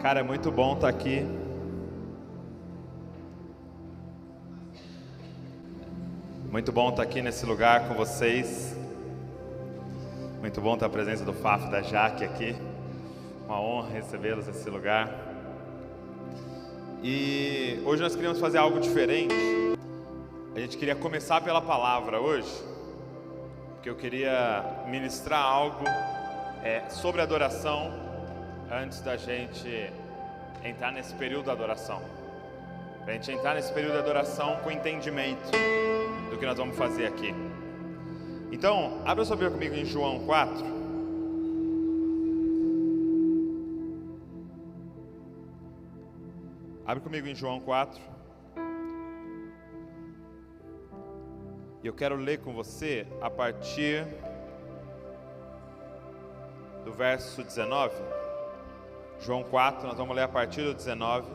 Cara, é muito bom estar aqui. Muito bom estar aqui nesse lugar com vocês. Muito bom ter a presença do Fafo e da Jaque aqui. Uma honra recebê-los nesse lugar. E hoje nós queríamos fazer algo diferente. A gente queria começar pela palavra hoje, porque eu queria ministrar algo sobre adoração antes da gente entrar nesse período da adoração. Para a gente entrar nesse período de adoração com entendimento do que nós vamos fazer aqui. Então, abra sua Bíblia comigo em João 4. Abre comigo em João 4. E eu quero ler com você a partir do verso 19. João 4, nós vamos ler a partir do 19.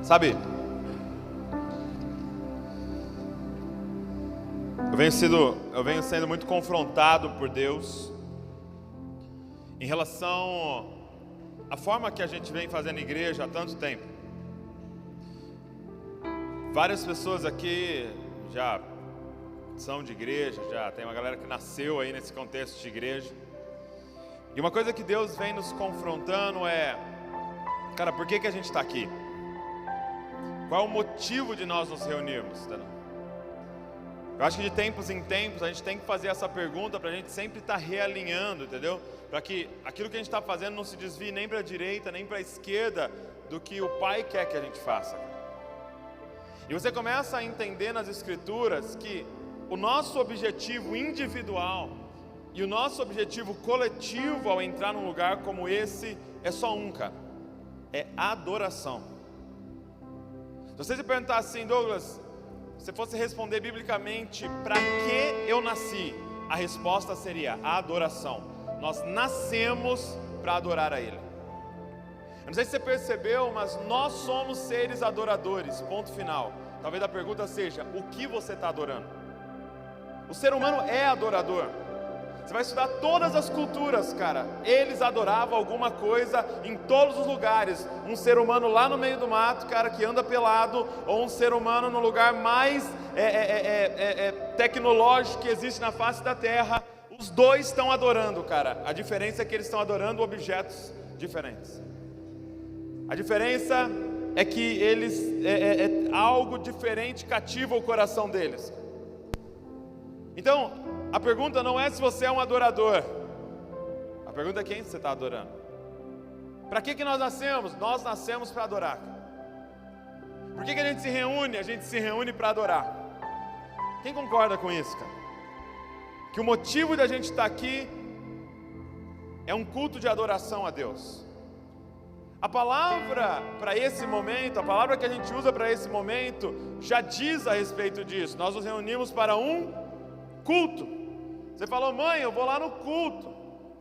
Sabe, eu venho sendo muito confrontado por Deus em relação à forma que a gente vem fazendo igreja há tanto tempo. Várias pessoas aqui já são de igreja, já tem uma galera que nasceu aí nesse contexto de igreja. E uma coisa que Deus vem nos confrontando é, cara, por que a gente está aqui? Qual é o motivo de nós nos reunirmos? Tá? Eu acho que de tempos em tempos a gente tem que fazer essa pergunta para a gente sempre estar realinhando, entendeu? Para que aquilo que a gente está fazendo não se desvie nem para a direita, nem para a esquerda do que o Pai quer que a gente faça. E você começa a entender nas Escrituras que o nosso objetivo individual e o nosso objetivo coletivo ao entrar num lugar como esse é só um, cara. É adoração. Se você se perguntar assim, Douglas, se você fosse responder biblicamente, para que eu nasci? A resposta seria a adoração. Nós nascemos para adorar a Ele. Eu não sei se você percebeu, mas nós somos seres adoradores, ponto final. Talvez a pergunta seja, o que você está adorando? O ser humano é adorador. Você vai estudar todas as culturas, cara. Eles adoravam alguma coisa em todos os lugares. Um ser humano lá no meio do mato, cara, que anda pelado, ou um ser humano no lugar mais tecnológico que existe na face da terra. Os dois estão adorando, cara. A diferença é que eles estão adorando objetos diferentes. A diferença é que eles algo diferente cativa o coração deles. Então, a pergunta não é se você é um adorador. A pergunta é quem você está adorando. Para que nós nascemos? Nós nascemos para adorar. Por que a gente se reúne? A gente se reúne para adorar. Quem concorda com isso, cara? Que o motivo da gente estar aqui é um culto de adoração a Deus. A palavra para esse momento, a palavra que a gente usa para esse momento, já diz a respeito disso. Nós nos reunimos para um culto. Você falou, mãe, eu vou lá no culto.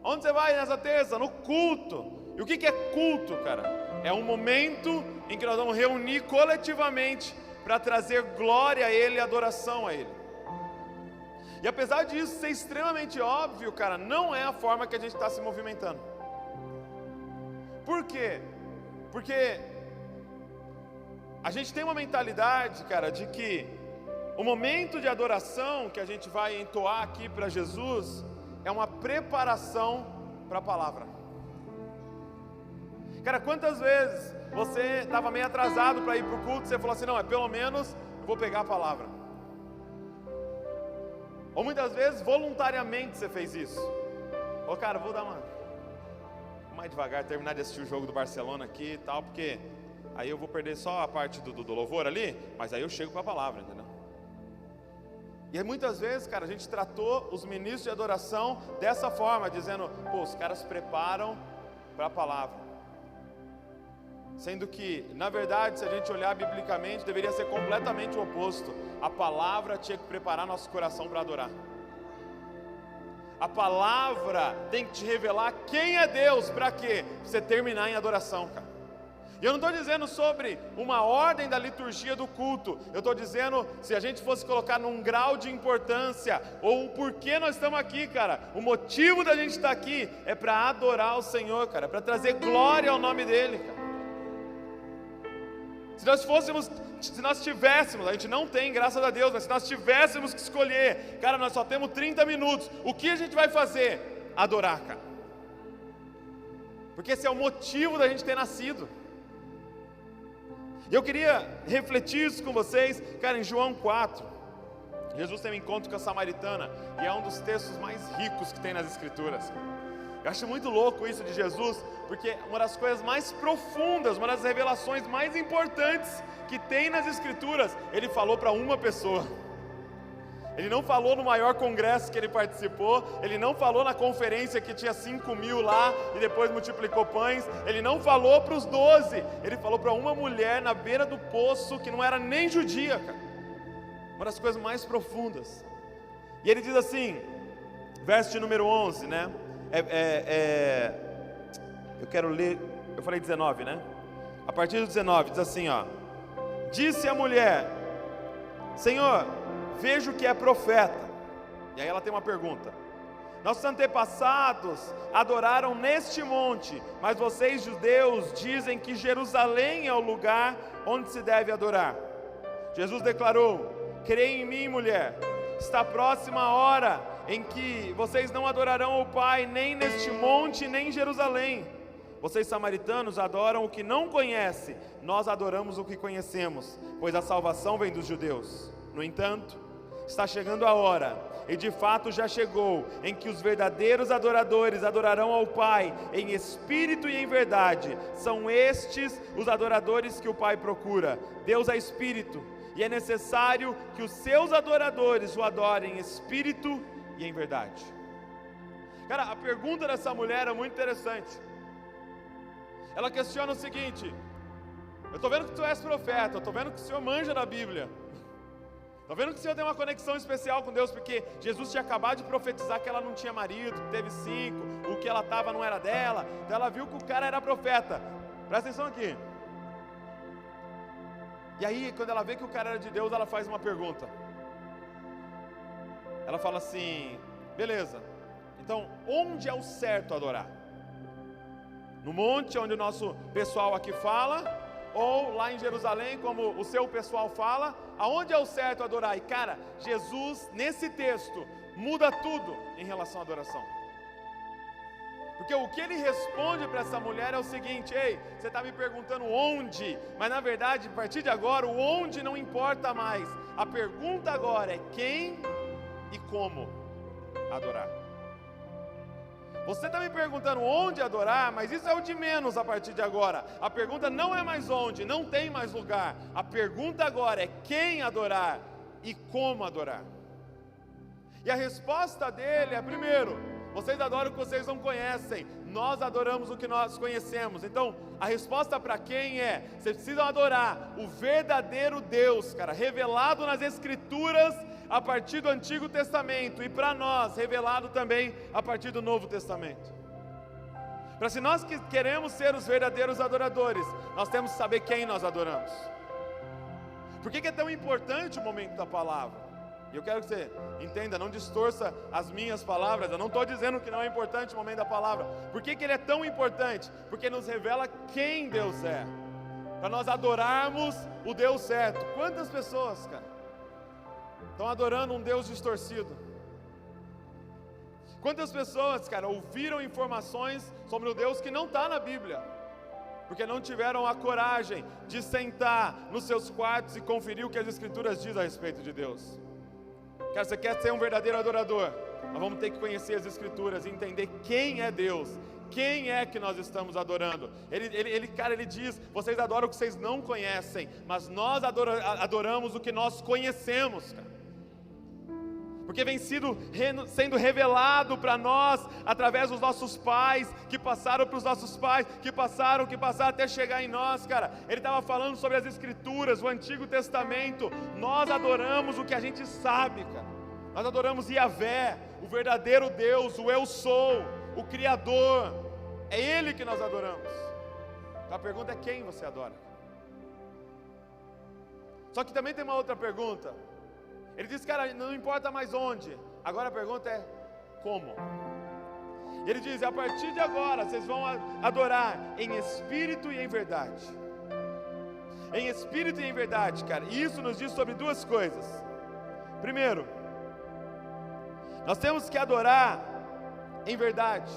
Onde você vai nessa terça? No culto. E o que é culto, cara? É um momento em que nós vamos reunir coletivamente para trazer glória a Ele e adoração a Ele. E apesar disso ser extremamente óbvio, cara, não é a forma que a gente está se movimentando. Por quê? Porque a gente tem uma mentalidade, cara, de que o momento de adoração que a gente vai entoar aqui para Jesus é uma preparação para a palavra. Cara, quantas vezes você estava meio atrasado para ir para o culto e você falou assim, não, pelo menos eu vou pegar a palavra. Ou muitas vezes voluntariamente você fez isso. Ô cara, vou dar mais devagar, terminar de assistir o jogo do Barcelona aqui e tal, porque aí eu vou perder só a parte do louvor ali, mas aí eu chego para a palavra, entendeu? E aí muitas vezes, cara, a gente tratou os ministros de adoração dessa forma, dizendo, pô, os caras preparam para a palavra. Sendo que, na verdade, se a gente olhar biblicamente, deveria ser completamente o oposto. A palavra tinha que preparar nosso coração para adorar. A palavra tem que te revelar quem é Deus, para quê? Você terminar em adoração, cara. E eu não estou dizendo sobre uma ordem da liturgia do culto, eu estou dizendo, se a gente fosse colocar num grau de importância, ou o porquê nós estamos aqui, cara, o motivo da gente estar aqui é para adorar o Senhor, cara, para trazer glória ao nome dEle, cara. Se nós tivéssemos, a gente não tem, graças a Deus, mas se nós tivéssemos que escolher, cara, nós só temos 30 minutos, o que a gente vai fazer? Adorar, cara. Porque esse é o motivo da gente ter nascido. E eu queria refletir isso com vocês, cara, em João 4, Jesus tem um encontro com a samaritana, e é um dos textos mais ricos que tem nas Escrituras. Eu acho muito louco isso de Jesus, porque uma das coisas mais profundas, uma das revelações mais importantes que tem nas Escrituras, Ele falou para uma pessoa. Ele não falou no maior congresso que ele participou, ele não falou na conferência que tinha 5.000 lá e depois multiplicou pães, ele não falou para os 12, ele falou para uma mulher na beira do poço que não era nem judia, cara. Uma das coisas mais profundas. E ele diz assim, verso de número 11, né? Eu quero ler, eu falei 19, né? A partir do 19, diz assim, ó: disse a mulher: Senhor, vejo que é profeta. E aí ela tem uma pergunta: nossos antepassados adoraram neste monte, mas vocês judeus dizem que Jerusalém é o lugar onde se deve adorar. Jesus declarou: creia em mim, mulher, está próxima a hora em que vocês não adorarão o Pai nem neste monte nem em Jerusalém. Vocês samaritanos adoram o que não conhecem, nós adoramos o que conhecemos, pois a salvação vem dos judeus. No entanto, está chegando a hora, e de fato já chegou, em que os verdadeiros adoradores adorarão ao Pai em espírito e em verdade. São estes os adoradores que o Pai procura. Deus é espírito, e é necessário que os seus adoradores o adorem em espírito e em verdade. Cara, a pergunta dessa mulher é muito interessante. Ela questiona o seguinte: eu estou vendo que tu és profeta, eu estou vendo que o Senhor manja da Bíblia, estou vendo que o Senhor tem uma conexão especial com Deus, porque Jesus tinha acabado de profetizar que ela não tinha marido, que teve 5, o que ela estava não era dela, então ela viu que o cara era profeta. Presta atenção aqui. E aí, quando ela vê que o cara era de Deus, ela faz uma pergunta. Ela fala assim: beleza, então onde é o certo adorar? No monte, onde o nosso pessoal aqui fala, ou lá em Jerusalém, como o seu pessoal fala? Aonde é o certo adorar? E cara, Jesus, nesse texto, muda tudo em relação à adoração. Porque o que ele responde para essa mulher é o seguinte: ei, você está me perguntando onde, mas na verdade, a partir de agora, o onde não importa mais. A pergunta agora é quem e como adorar. Você está me perguntando onde adorar, mas isso é o de menos a partir de agora. A pergunta não é mais onde, não tem mais lugar. A pergunta agora é quem adorar e como adorar. E a resposta dele é: primeiro, vocês adoram o que vocês não conhecem, nós adoramos o que nós conhecemos. Então, a resposta para quem é: vocês precisam adorar o verdadeiro Deus, cara, revelado nas Escrituras a partir do Antigo Testamento, e para nós, revelado também a partir do Novo Testamento. Para se nós queremos ser os verdadeiros adoradores, nós temos que saber quem nós adoramos. Por que é tão importante o momento da palavra? E eu quero que você entenda, não distorça as minhas palavras. Eu não estou dizendo que não é importante o momento da palavra. Por que ele é tão importante? Porque nos revela quem Deus é, para nós adorarmos o Deus certo. Quantas pessoas, cara, estão adorando um Deus distorcido? Quantas pessoas, cara, ouviram informações sobre o Deus que não está na Bíblia, porque não tiveram a coragem de sentar nos seus quartos e conferir o que as Escrituras dizem a respeito de Deus? Cara, você quer ser um verdadeiro adorador? Nós vamos ter que conhecer as Escrituras e entender quem é Deus, quem é que nós estamos adorando. Ele diz: vocês adoram o que vocês não conhecem, mas nós adoramos o que nós conhecemos, cara. Porque vem sendo revelado para nós através dos nossos pais, que passaram para os nossos pais, que passaram até chegar em nós, cara. Ele estava falando sobre as Escrituras, o Antigo Testamento. Nós adoramos o que a gente sabe, cara. Nós adoramos Yahvé, o verdadeiro Deus, o Eu Sou, o Criador. É Ele que nós adoramos. Então a pergunta é quem você adora. Só que também tem uma outra pergunta. Ele diz, cara, não importa mais onde. Agora a pergunta é como. Ele diz, a partir de agora vocês vão adorar em espírito e em verdade. Em espírito e em verdade, cara. E isso nos diz sobre duas coisas. Primeiro, nós temos que adorar em verdade.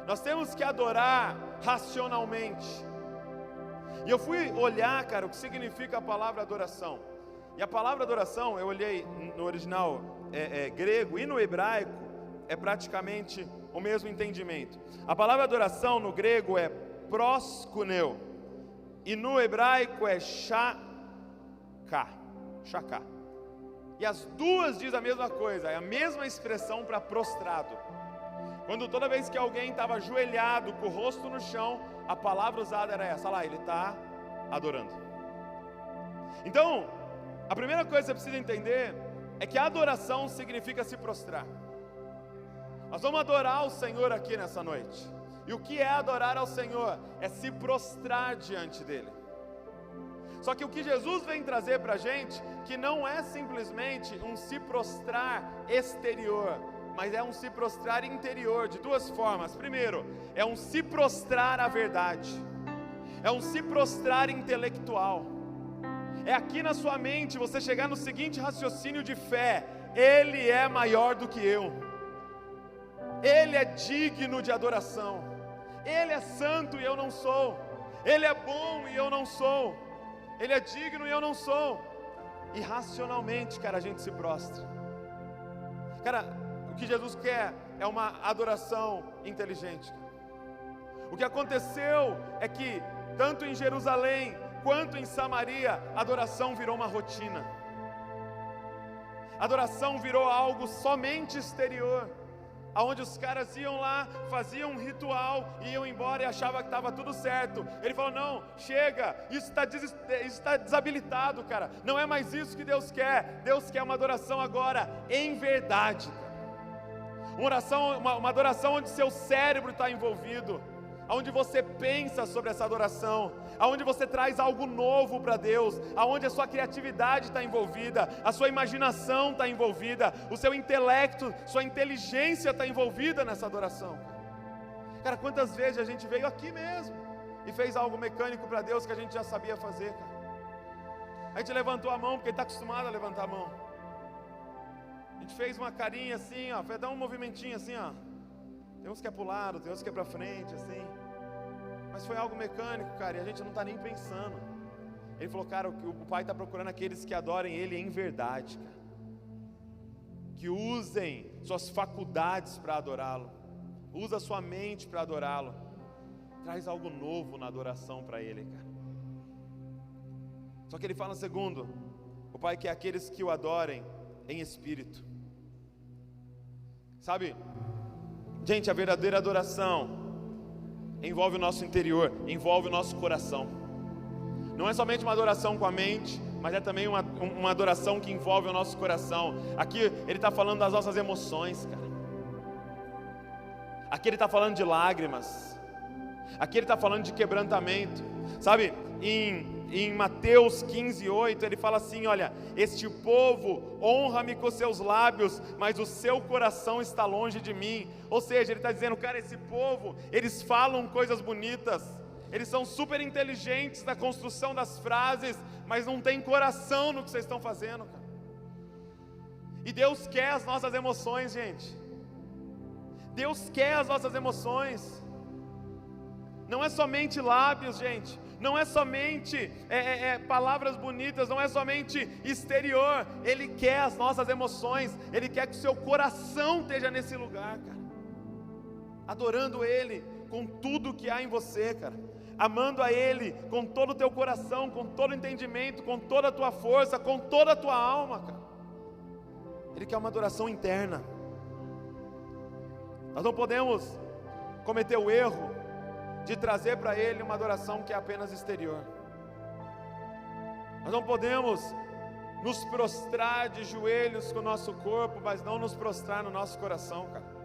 Nós temos que adorar racionalmente. E eu fui olhar, cara, o que significa a palavra adoração. E a palavra adoração, eu olhei no original grego e no hebraico, é praticamente o mesmo entendimento. A palavra adoração no grego é proskuneo, e no hebraico é shaká. E as duas dizem a mesma coisa, é a mesma expressão para prostrado. Quando toda vez que alguém estava ajoelhado, com o rosto no chão, a palavra usada era essa, lá, ele está adorando. Então, a primeira coisa que você precisa entender é que a adoração significa se prostrar. Nós vamos adorar o Senhor aqui nessa noite. E o que é adorar ao Senhor? É se prostrar diante dEle. Só que o que Jesus vem trazer para a gente, que não é simplesmente um se prostrar exterior, mas é um se prostrar interior, de duas formas. Primeiro, é um se prostrar à verdade. É um se prostrar intelectual. É aqui na sua mente você chegar no seguinte raciocínio de fé: Ele é maior do que eu. Ele é digno de adoração. Ele é santo e eu não sou. Ele é bom e eu não sou. Ele é digno e eu não sou. E racionalmente, cara, a gente se prostra. Cara, o que Jesus quer é uma adoração inteligente. O que aconteceu é que tanto em Jerusalém quanto em Samaria, a adoração virou uma rotina. A adoração virou algo somente exterior, aonde os caras iam lá, faziam um ritual, iam embora e achavam que estava tudo certo. Ele falou, não, chega, isso está desabilitado, cara, não é mais isso que Deus quer. Deus quer uma adoração agora em verdade, uma adoração onde seu cérebro está envolvido, aonde você pensa sobre essa adoração, aonde você traz algo novo para Deus, aonde a sua criatividade está envolvida, a sua imaginação está envolvida, o seu intelecto, sua inteligência está envolvida nessa adoração. Cara, quantas vezes a gente veio aqui mesmo e fez algo mecânico para Deus que a gente já sabia fazer, cara. A gente levantou a mão porque está acostumado a levantar a mão. A gente fez uma carinha assim, ó, fez dar um movimentinho assim, ó. Tem uns que é para o lado, tem uns que é para frente, assim. Mas foi algo mecânico, cara, e a gente não está nem pensando. Ele falou, cara, o Pai está procurando aqueles que adorem Ele em verdade, cara. Que usem suas faculdades para adorá-lo. Usa sua mente para adorá-lo. Traz algo novo na adoração para Ele, cara. Só que Ele fala segundo, o Pai quer aqueles que o adorem em espírito. Sabe, gente, a verdadeira adoração envolve o nosso interior, envolve o nosso coração. Não é somente uma adoração com a mente, mas é também uma adoração que envolve o nosso coração. Aqui ele está falando das nossas emoções, cara. Aqui ele está falando de lágrimas. Aqui ele está falando de quebrantamento. Sabe, em Mateus 15:8 ele fala assim, olha, este povo honra-me com seus lábios, mas o seu coração está longe de mim. Ou seja, ele está dizendo, cara, esse povo, eles falam coisas bonitas, eles são super inteligentes na construção das frases, mas não tem coração no que vocês estão fazendo, cara. E Deus quer as nossas emoções, gente. Deus quer as nossas emoções. Não é somente lábios, gente. Não é somente palavras bonitas, não é somente exterior. Ele quer as nossas emoções. Ele quer que o seu coração esteja nesse lugar, cara. Adorando Ele com tudo que há em você, cara. Amando a Ele com todo o teu coração, com todo o entendimento, com toda a tua força, com toda a tua alma, cara. Ele quer uma adoração interna. Nós não podemos cometer o erro de trazer para Ele uma adoração que é apenas exterior. Nós não podemos nos prostrar de joelhos com o nosso corpo, mas não nos prostrar no nosso coração, cara.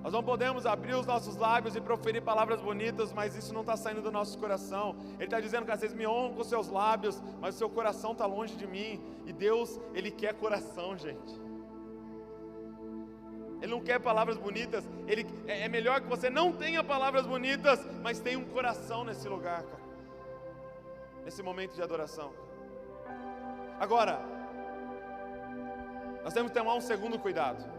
Nós não podemos abrir os nossos lábios e proferir palavras bonitas, mas isso não está saindo do nosso coração. Ele está dizendo que vocês me honram com seus lábios, mas o seu coração está longe de mim. E Deus, Ele quer coração, gente. Ele não quer palavras bonitas. É melhor que você não tenha palavras bonitas, mas tenha um coração nesse lugar, cara. Nesse momento de adoração. Agora, nós temos que tomar um segundo cuidado.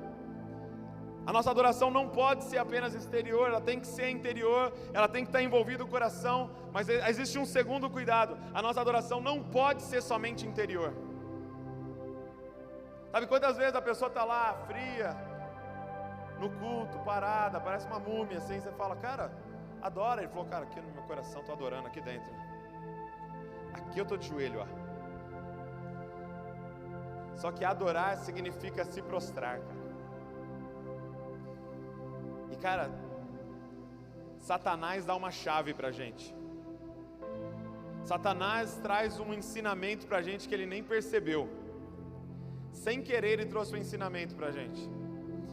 A nossa adoração não pode ser apenas exterior, ela tem que ser interior, ela tem que estar envolvida no coração, mas existe um segundo cuidado. A nossa adoração não pode ser somente interior. Sabe quantas vezes a pessoa está lá, fria, no culto, parada, parece uma múmia assim, você fala, cara, adora. Ele falou, cara, aqui no meu coração estou adorando, aqui dentro. Aqui eu estou de joelho, ó. Só que adorar significa se prostrar, cara. E cara, Satanás dá uma chave pra gente. Satanás traz um ensinamento pra gente que ele nem percebeu. Sem querer ele trouxe um ensinamento pra gente.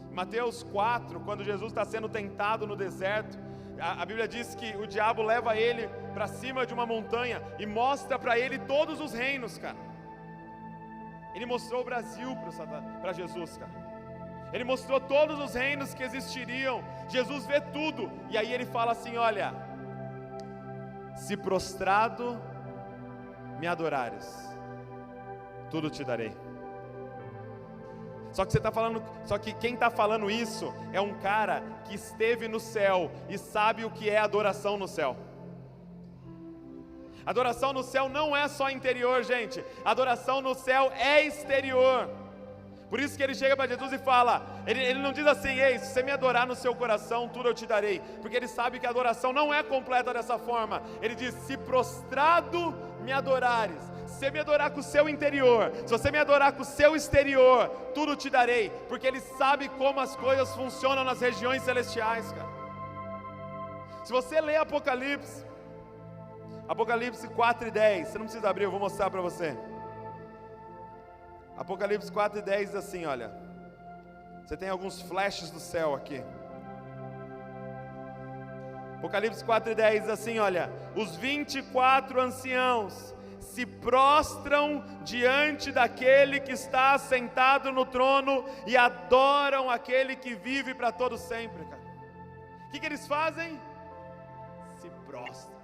Em Mateus 4, quando Jesus está sendo tentado no deserto, a Bíblia diz que o diabo leva ele para cima de uma montanha e mostra para ele todos os reinos, cara. Ele mostrou o Brasil para Jesus, cara. Ele mostrou todos os reinos que existiriam. Jesus vê tudo. E aí ele fala assim, olha, se prostrado me adorares, tudo te darei. Só que quem está falando isso é um cara que esteve no céu e sabe o que é adoração no céu. Adoração no céu não é só interior, gente. Adoração no céu é exterior. Por isso que ele chega para Jesus e fala, ele não diz assim, ei, se você me adorar no seu coração, tudo eu te darei. Porque ele sabe que a adoração não é completa dessa forma. Ele diz, se prostrado me adorares, se você me adorar com o seu interior, se você me adorar com o seu exterior, tudo te darei. Porque ele sabe como as coisas funcionam nas regiões celestiais, cara. Se você ler Apocalipse 4:10, você não precisa abrir, eu vou mostrar para você. Apocalipse 4:10 diz assim, olha, você tem alguns flashes do céu aqui. Apocalipse 4:10 diz assim, olha, os 24 anciãos se prostram diante daquele que está sentado no trono e adoram aquele que vive para todo sempre, cara. O que eles fazem? Se prostram.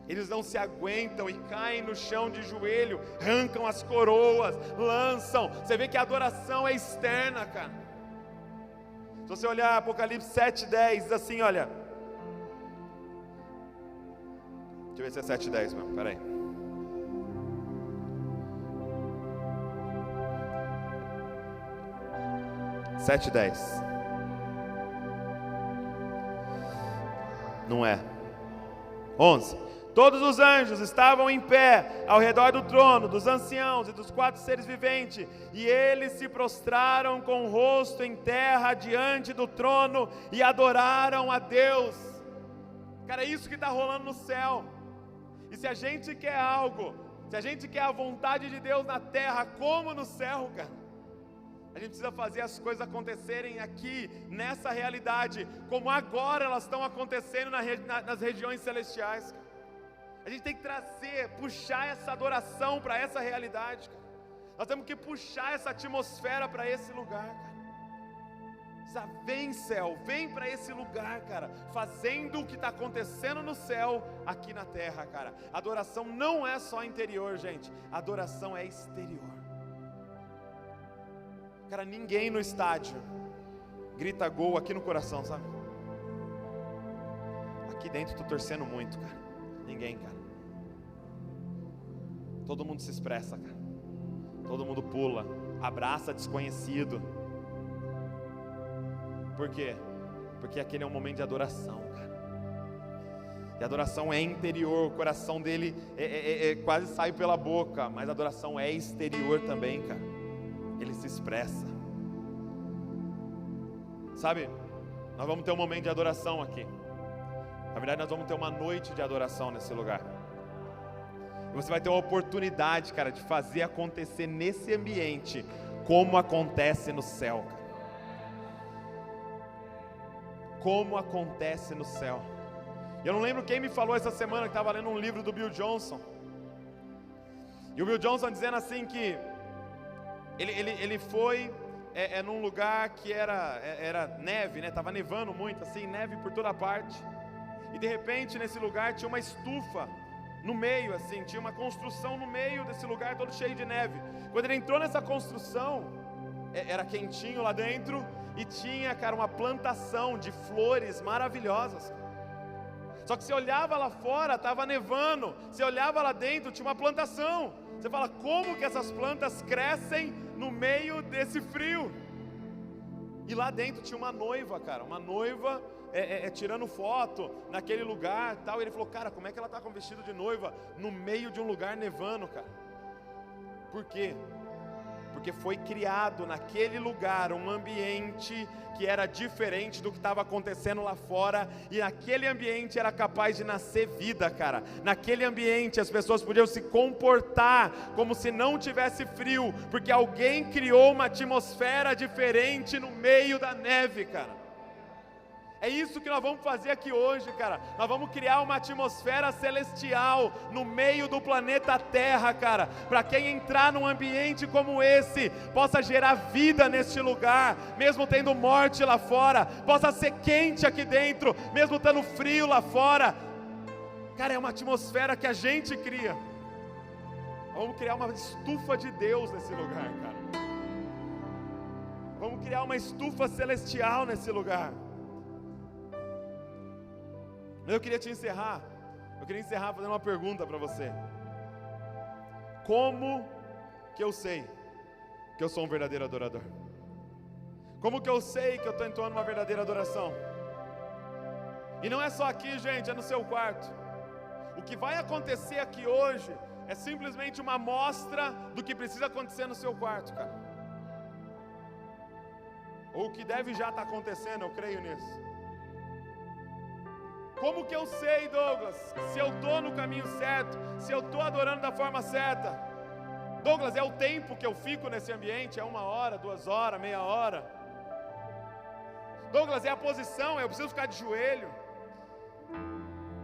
Eles não se aguentam e caem no chão de joelho, arrancam as coroas, lançam. Você vê que a adoração é externa, cara. Se você olhar Apocalipse 7:10, diz assim, olha. Deixa eu ver se é 7:10, mano, peraí. Não é. 11. Todos os anjos estavam em pé ao redor do trono, dos anciãos e dos 4 seres viventes, e eles se prostraram com o rosto em terra diante do trono e adoraram a Deus. Cara, é isso que está rolando no céu. E se a gente quer algo, se a gente quer a vontade de Deus na terra como no céu, cara, a gente precisa fazer as coisas acontecerem aqui, nessa realidade, como agora elas estão acontecendo nas regiões celestiais, cara. A gente tem que trazer, puxar essa adoração para essa realidade, cara. Nós temos que puxar essa atmosfera para esse lugar, cara. Vem céu, vem para esse lugar, cara, fazendo o que está acontecendo no céu, aqui na terra, cara. Adoração não é só interior, gente, adoração é exterior. Cara, ninguém no estádio grita gol aqui no coração, sabe? Aqui dentro tô torcendo muito, cara. Ninguém, cara. Todo mundo se expressa, cara. Todo mundo pula, abraça desconhecido. Por quê? Porque aquele é um momento de adoração, cara. E a adoração é interior, o coração dele quase sai pela boca, mas a adoração é exterior também, cara. Ele se expressa. Sabe, nós vamos ter um momento de adoração aqui. Na verdade, nós vamos ter uma noite de adoração nesse lugar. E você vai ter uma oportunidade, cara, de fazer acontecer nesse ambiente como acontece no céu, cara. como acontece no céu. Eu não lembro quem me falou essa semana que estava lendo um livro do Bill Johnson. E o Bill Johnson dizendo assim que ele foi num lugar que era neve, né? Tava nevando muito, assim, neve por toda parte. E de repente nesse lugar tinha uma estufa no meio, assim, tinha uma construção no meio desse lugar todo cheio de neve. Quando ele entrou nessa construção, era quentinho lá dentro e tinha, cara, uma plantação de flores maravilhosas. Só que você olhava lá fora, estava nevando. Você olhava lá dentro, tinha uma plantação. Você fala, como que essas plantas crescem no meio desse frio? E lá dentro tinha uma noiva, cara, uma noiva tirando foto naquele lugar e tal. E ele falou, cara, como é que ela está com vestido de noiva no meio de um lugar nevando, cara? Por quê? Porque foi criado naquele lugar um ambiente que era diferente do que estava acontecendo lá fora, e naquele ambiente era capaz de nascer vida, cara. Naquele ambiente as pessoas podiam se comportar como se não tivesse frio, porque alguém criou uma atmosfera diferente no meio da neve, cara. É isso que nós vamos fazer aqui hoje, cara. Nós vamos criar uma atmosfera celestial no meio do planeta Terra, cara. Para quem entrar num ambiente como esse, possa gerar vida neste lugar, mesmo tendo morte lá fora. Possa ser quente aqui dentro, mesmo estando frio lá fora. Cara, é uma atmosfera que a gente cria. Vamos criar uma estufa de Deus nesse lugar, cara. Vamos criar uma estufa celestial nesse lugar. Eu queria encerrar fazendo uma pergunta para você. Como que eu sei que eu sou um verdadeiro adorador? Como que eu sei que eu estou entoando uma verdadeira adoração? E não é só aqui, gente, é no seu quarto. O que vai acontecer aqui hoje é simplesmente uma amostra do que precisa acontecer no seu quarto, cara. Ou o que deve já estar acontecendo, eu creio nisso. Como que eu sei, Douglas, se eu estou no caminho certo, se eu estou adorando da forma certa? Douglas, é o tempo que eu fico nesse ambiente, é 1 hora, 2 horas, meia hora? Douglas, é a posição, eu preciso ficar de joelho?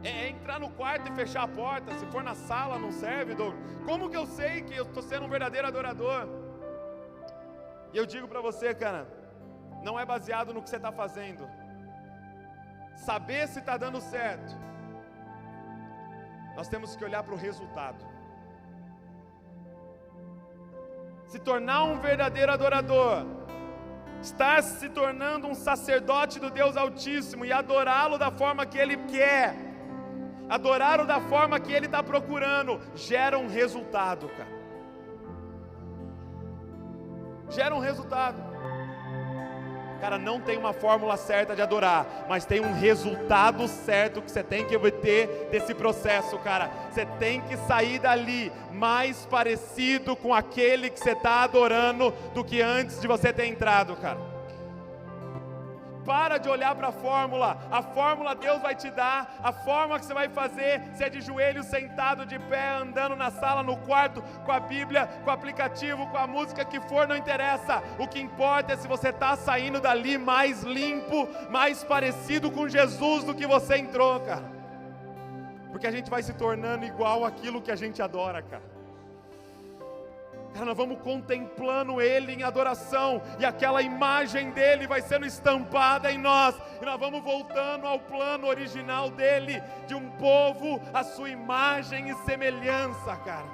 É entrar no quarto e fechar a porta, se for na sala não serve, Douglas? Como que eu sei que eu estou sendo um verdadeiro adorador? E eu digo para você, cara, não é baseado no que você está fazendo. Saber se está dando certo, nós temos que olhar para o resultado. Se tornar um verdadeiro adorador, estar se tornando um sacerdote do Deus Altíssimo e adorá-lo da forma que Ele quer, adorá-lo da forma que Ele está procurando, gera um resultado, cara. Gera um resultado. Cara, não tem uma fórmula certa de adorar, mas tem um resultado certo que você tem que obter desse processo, cara. Você tem que sair dali mais parecido com aquele que você está adorando do que antes de você ter entrado, cara. Para de olhar para a fórmula Deus vai te dar, a forma que você vai fazer, se é de joelho, sentado, de pé, andando na sala, no quarto, com a Bíblia, com o aplicativo, com a música que for, não interessa. O que importa é se você está saindo dali mais limpo, mais parecido com Jesus do que você entrou, cara. Porque a gente vai se tornando igual àquilo que a gente adora, cara. Cara, nós vamos contemplando Ele em adoração, e aquela imagem dEle vai sendo estampada em nós, e nós vamos voltando ao plano original dEle, de um povo à sua imagem e semelhança, cara.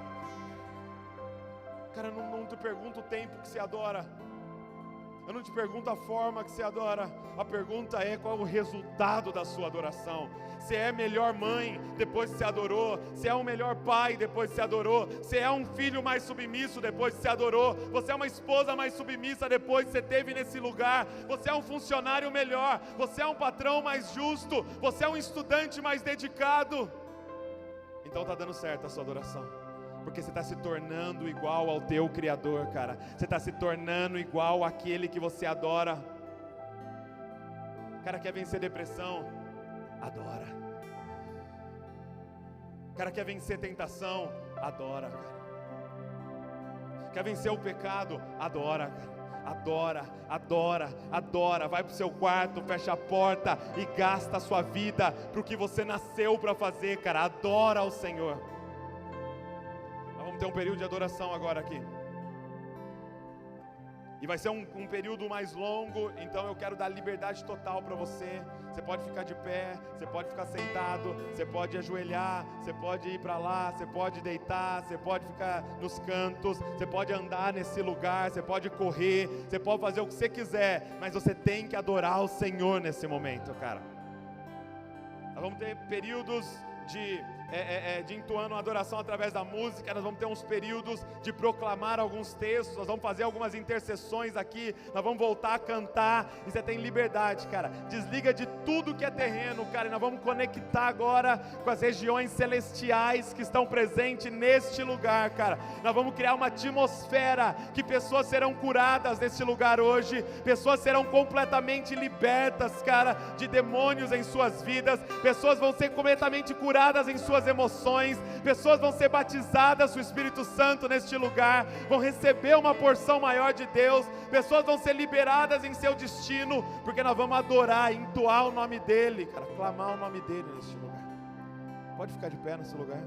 Cara, eu não te pergunto o tempo que você adora, eu não te pergunto a forma que você adora, a pergunta é qual é o resultado da sua adoração. Se é melhor mãe depois que você adorou, se é um melhor pai depois que você adorou, se é um filho mais submisso depois que você adorou, você é uma esposa mais submissa depois que você esteve nesse lugar, você é um funcionário melhor, você é um patrão mais justo, você é um estudante mais dedicado. Então está dando certo a sua adoração, porque você está se tornando igual ao teu Criador, cara. Você está se tornando igual àquele que você adora. Cara, quer vencer depressão? Adora. Cara, quer vencer tentação? Adora, cara. Quer vencer o pecado? Adora, cara. adora, adora, adora. Vai para o seu quarto, fecha a porta e gasta a sua vida para o que você nasceu para fazer, cara. Adora ao Senhor. Nós vamos ter um período de adoração agora aqui. E vai ser um período mais longo, então eu quero dar liberdade total para você. Você pode ficar de pé, você pode ficar sentado, você pode ajoelhar, você pode ir para lá, você pode deitar, você pode ficar nos cantos, você pode andar nesse lugar, você pode correr, você pode fazer o que você quiser, mas você tem que adorar o Senhor nesse momento, cara. Nós vamos ter períodos de entoando uma adoração através da música, nós vamos ter uns períodos de proclamar alguns textos, nós vamos fazer algumas intercessões aqui, nós vamos voltar a cantar, e você tem liberdade, cara, desliga de tudo que é terreno, cara, e nós vamos conectar agora com as regiões celestiais que estão presentes neste lugar, cara. Nós vamos criar uma atmosfera que pessoas serão curadas neste lugar hoje, pessoas serão completamente libertas, cara, de demônios em suas vidas, pessoas vão ser completamente curadas em suas emoções, pessoas vão ser batizadas com o Espírito Santo neste lugar, vão receber uma porção maior de Deus, pessoas vão ser liberadas em seu destino, porque nós vamos adorar, entoar o nome dEle, cara, clamar o nome dEle neste lugar. Pode ficar de pé nesse lugar.